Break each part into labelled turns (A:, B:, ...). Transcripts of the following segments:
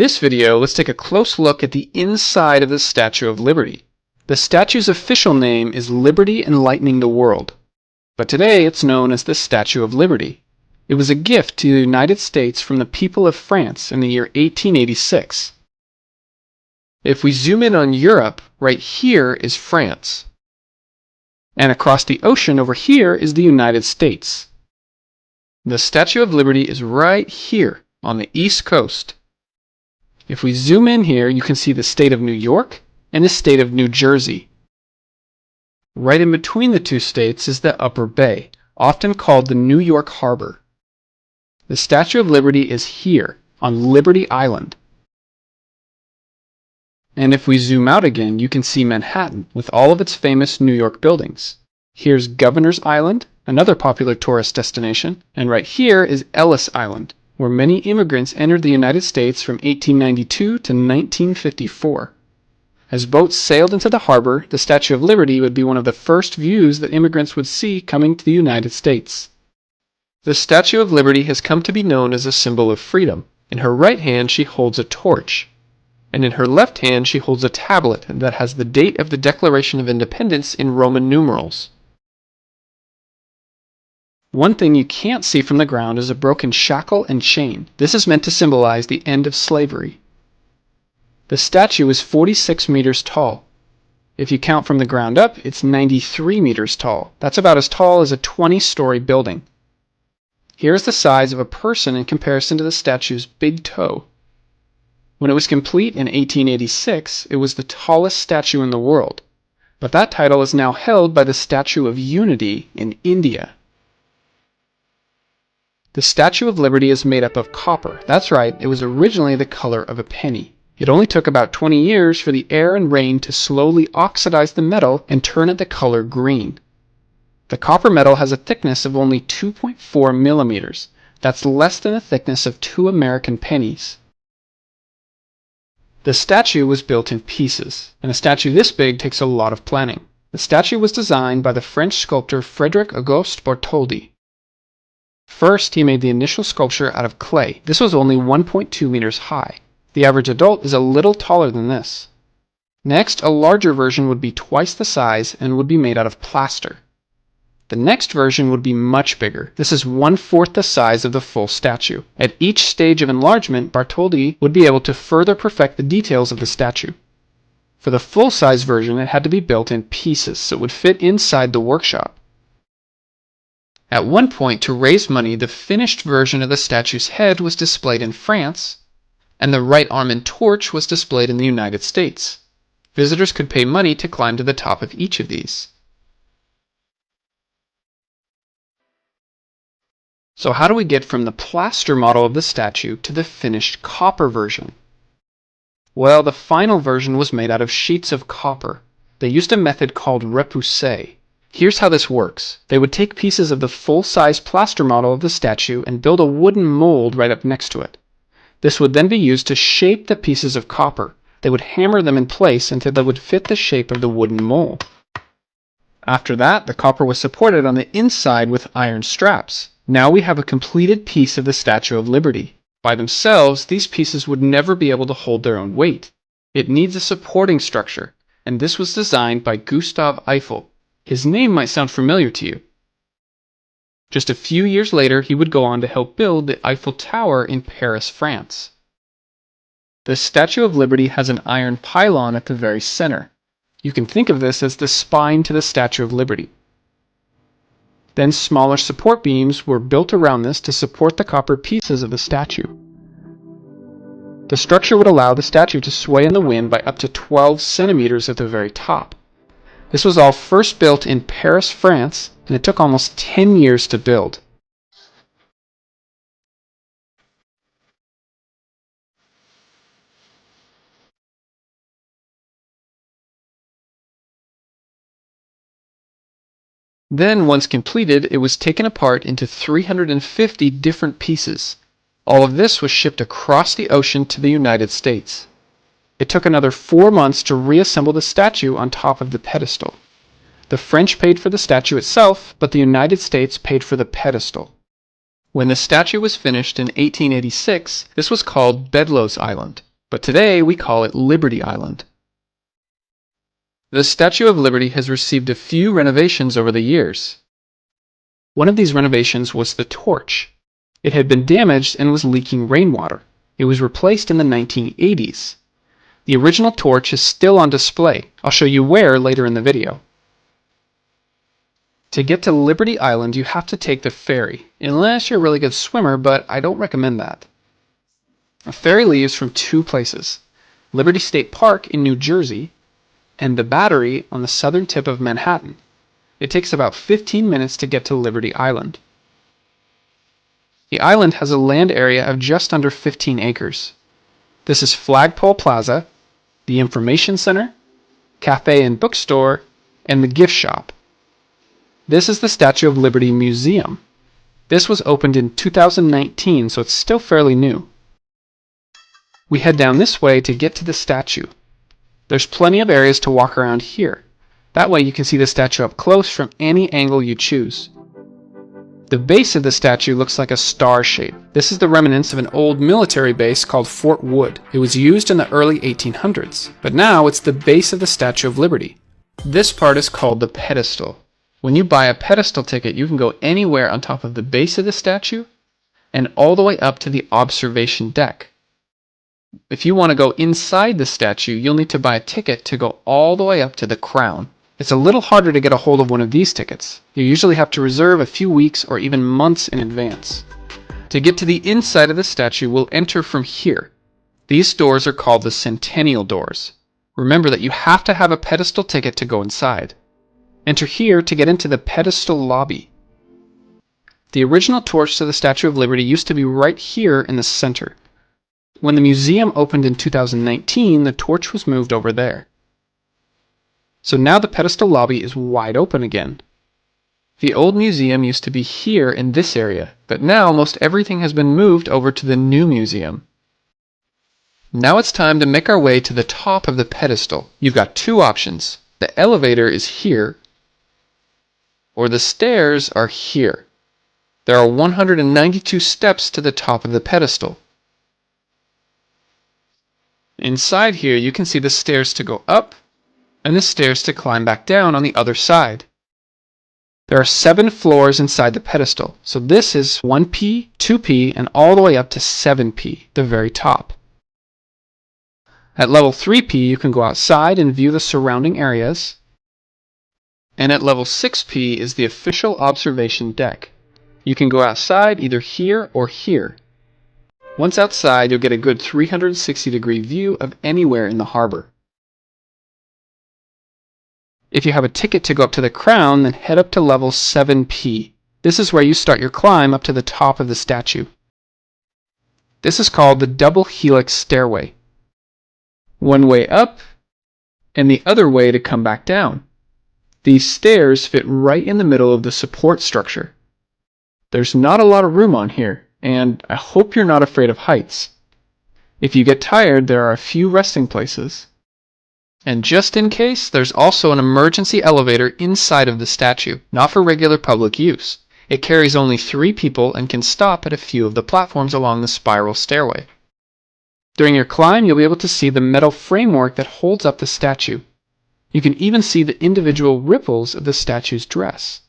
A: this video, let's take a close look at the inside of the Statue of Liberty. The statue's official name is Liberty Enlightening the World, but today it's known as the Statue of Liberty. It was a gift to the United States from the people of France in the year 1886. If we zoom in on Europe, right here is France. And across the ocean over here is the United States. The Statue of Liberty is right here on the East Coast. If we zoom in here, you can see the state of New York and the state of New Jersey. Right in between the two states is the Upper Bay, often called the New York Harbor. The Statue of Liberty is here on Liberty Island. And if we zoom out again, you can see Manhattan with all of its famous New York buildings. Here's Governor's Island, another popular tourist destination, and right here is Ellis Island, where many immigrants entered the United States from 1892 to 1954. As boats sailed into the harbor, the Statue of Liberty would be one of the first views that immigrants would see coming to the United States. The Statue of Liberty has come to be known as a symbol of freedom. In her right hand she holds a torch, and in her left hand she holds a tablet that has the date of the Declaration of Independence in Roman numerals. One thing you can't see from the ground is a broken shackle and chain. This is meant to symbolize the end of slavery. The statue is 46 meters tall. If you count from the ground up, it's 93 meters tall. That's about as tall as a 20-story building. Here's the size of a person in comparison to the statue's big toe. When it was complete in 1886, it was the tallest statue in the world, but that title is now held by the Statue of Unity in India. The Statue of Liberty is made up of copper. That's right, it was originally the color of a penny. It only took about 20 years for the air and rain to slowly oxidize the metal and turn it the color green. The copper metal has a thickness of only 2.4 millimeters. That's less than the thickness of 2 American pennies. The statue was built in pieces, and a statue this big takes a lot of planning. The statue was designed by the French sculptor Frédéric Auguste Bartholdi. First, he made the initial sculpture out of clay. This was only 1.2 meters high. The average adult is a little taller than this. Next, a larger version would be twice the size and would be made out of plaster. The next version would be much bigger. This is 1/4 the size of the full statue. At each stage of enlargement, Bartholdi would be able to further perfect the details of the statue. For the full-size version, it had to be built in pieces so it would fit inside the workshop. At one point, to raise money, the finished version of the statue's head was displayed in France, and the right arm and torch was displayed in the United States. Visitors could pay money to climb to the top of each of these. So how do we get from the plaster model of the statue to the finished copper version? Well, the final version was made out of sheets of copper. They used a method called repoussé. Here's how this works. They would take pieces of the full-size plaster model of the statue and build a wooden mold right up next to it. This would then be used to shape the pieces of copper. They would hammer them in place until they would fit the shape of the wooden mold. After that, the copper was supported on the inside with iron straps. Now we have a completed piece of the Statue of Liberty. By themselves, these pieces would never be able to hold their own weight. It needs a supporting structure, and this was designed by Gustave Eiffel. His name might sound familiar to you. Just a few years later, he would go on to help build the Eiffel Tower in Paris, France. The Statue of Liberty has an iron pylon at the very center. You can think of this as the spine to the Statue of Liberty. Then smaller support beams were built around this to support the copper pieces of the statue. The structure would allow the statue to sway in the wind by up to 12 centimeters at the very top. This was all first built in Paris, France, and it took almost 10 years to build. Then, once completed, it was taken apart into 350 different pieces. All of this was shipped across the ocean to the United States. It took another 4 months to reassemble the statue on top of the pedestal. The French paid for the statue itself, but the United States paid for the pedestal. When the statue was finished in 1886, this was called Bedloe's Island. but today we call it Liberty Island. The Statue of Liberty has received a few renovations over the years. One of these renovations was the torch. It had been damaged and was leaking rainwater. It was replaced in the 1980s. The original torch is still on display. I'll show you where later in the video. To get to Liberty Island, you have to take the ferry, unless you're a really good swimmer, but I don't recommend that. A ferry leaves from two places: Liberty State Park in New Jersey and the Battery on the southern tip of Manhattan. It takes about 15 minutes to get to Liberty Island. The island has a land area of just under 15 acres. This is Flagpole Plaza, the Information Center, Cafe and Bookstore, and the Gift Shop. This is the Statue of Liberty Museum. This was opened in 2019, so it's still fairly new. We head down this way to get to the statue. There's plenty of areas to walk around here. That way you can see the statue up close from any angle you choose. The base of the statue looks like a star shape. This is the remnants of an old military base called Fort Wood. It was used in the early 1800s, but now it's the base of the Statue of Liberty. This part is called the pedestal. When you buy a pedestal ticket, you can go anywhere on top of the base of the statue and all the way up to the observation deck. If you want to go inside the statue, you'll need to buy a ticket to go all the way up to the crown. It's a little harder to get a hold of one of these tickets. You usually have to reserve a few weeks or even months in advance. To get to the inside of the statue, we'll enter from here. These doors are called the Centennial Doors. Remember that you have to have a pedestal ticket to go inside. Enter here to get into the pedestal lobby. The original torch to the Statue of Liberty used to be right here in the center. When the museum opened in 2019, the torch was moved over there. So now the pedestal lobby is wide open again. The old museum used to be here in this area, but now almost everything has been moved over to the new museum. Now it's time to make our way to the top of the pedestal. You've got two options. The elevator is here, or the stairs are here. There are 192 steps to the top of the pedestal. Inside here, you can see the stairs to go up and the stairs to climb back down on the other side. There are 7 floors inside the pedestal, so this is 1P, 2P, and all the way up to 7P, the very top. At level 3P, you can go outside and view the surrounding areas, and at level 6P is the official observation deck. You can go outside either here or here. Once outside, you'll get a good 360-degree view of anywhere in the harbor. If you have a ticket to go up to the crown, then head up to level 7P. This is where you start your climb up to the top of the statue. This is called the double helix stairway. One way up, and the other way to come back down. These stairs fit right in the middle of the support structure. There's not a lot of room on here, and I hope you're not afraid of heights. If you get tired, there are a few resting places. And just in case, there's also an emergency elevator inside of the statue, not for regular public use. It carries only 3 people and can stop at a few of the platforms along the spiral stairway. During your climb, you'll be able to see the metal framework that holds up the statue. You can even see the individual ripples of the statue's dress.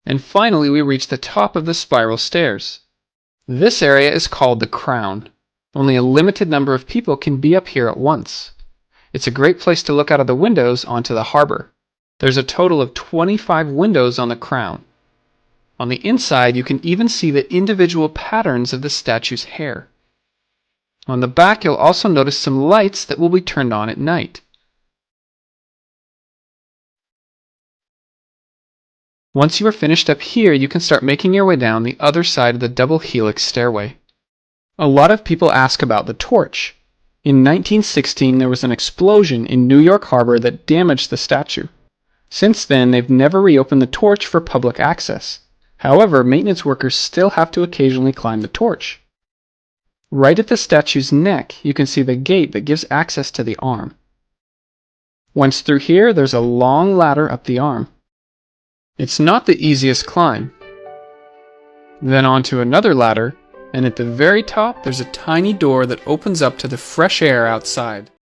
A: And finally, we reach the top of the spiral stairs. This area is called the crown. Only a limited number of people can be up here at once. It's a great place to look out of the windows onto the harbor. There's a total of 25 windows on the crown. On the inside, you can even see the individual patterns of the statue's hair. On the back, you'll also notice some lights that will be turned on at night. Once you are finished up here, you can start making your way down the other side of the double helix stairway. A lot of people ask about the torch. In 1916, there was an explosion in New York Harbor that damaged the statue. Since then, they've never reopened the torch for public access. However, maintenance workers still have to occasionally climb the torch. Right at the statue's neck, you can see the gate that gives access to the arm. Once through here, there's a long ladder up the arm. It's not the easiest climb. Then onto another ladder, And at the very top, there's a tiny door that opens up to the fresh air outside.